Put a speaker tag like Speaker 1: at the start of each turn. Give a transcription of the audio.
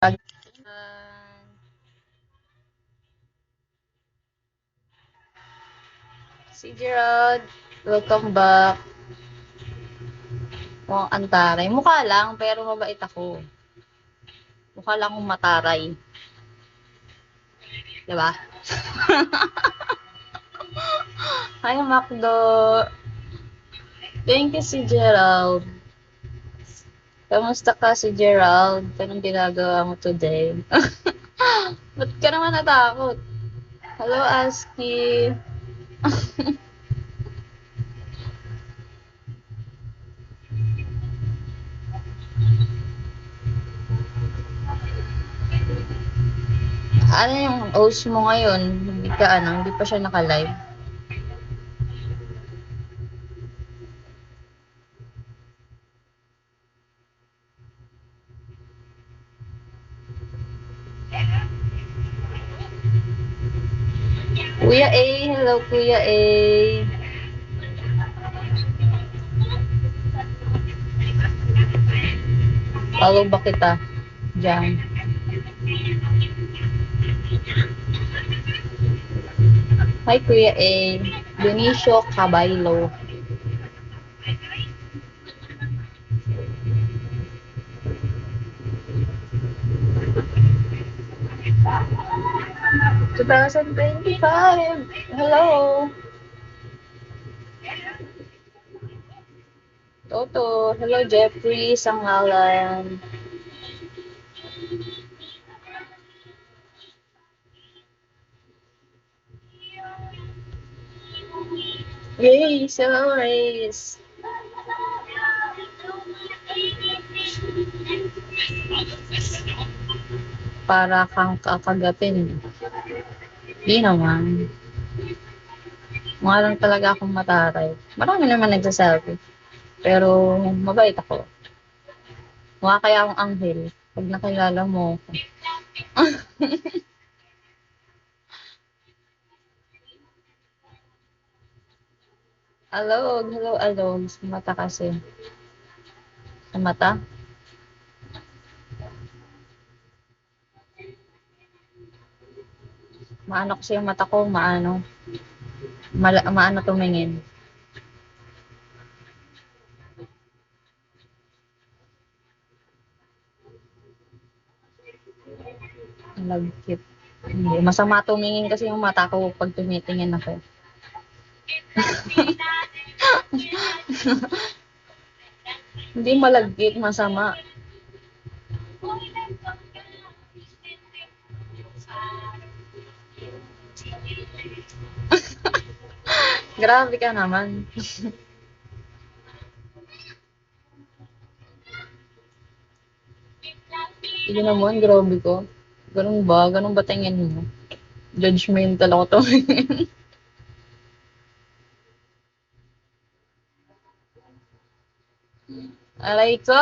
Speaker 1: Pag si Gerald, welcome back. Mukhang antaray. Mukha lang, pero mabait ako. Mukha lang akong mataray. Diba? Hi, Macdo. Thank you, si Gerald. Kamusta ka, si Gerald? Anong ginagawa mo today? Ba't ka naman natakot? Hello, Aski. Ano yung host mo ngayon? Hindi pa siya naka-live. Kuya A, hello Kuya A. Follow ba kita? Diyan. Hi Kuya A. Benicio Cabaylo. 2025. Hello. Toto. Hello Jeffrey Sangalan. Yay, hello Race. Para kang kakagapin. Di naman. Mukha lang talaga akong mataray. Marami naman nagsasabi. Pero mabait ako. Mukha kaya akong anghel pag nakilala mo ako. Alog, hello alog. Sa mata kasi. Sa mata? Maano kasi yung mata ko, maano tumingin. Nagkit. Hindi, masama tumingin kasi yung mata ko pag tumitingin ako. Hindi malagkit, masama. Grabe ka naman. Hindi naman, grabe ko. Ganun ba? Ganun ba tingin mo? Judgmental ako tumingin. Aray ko!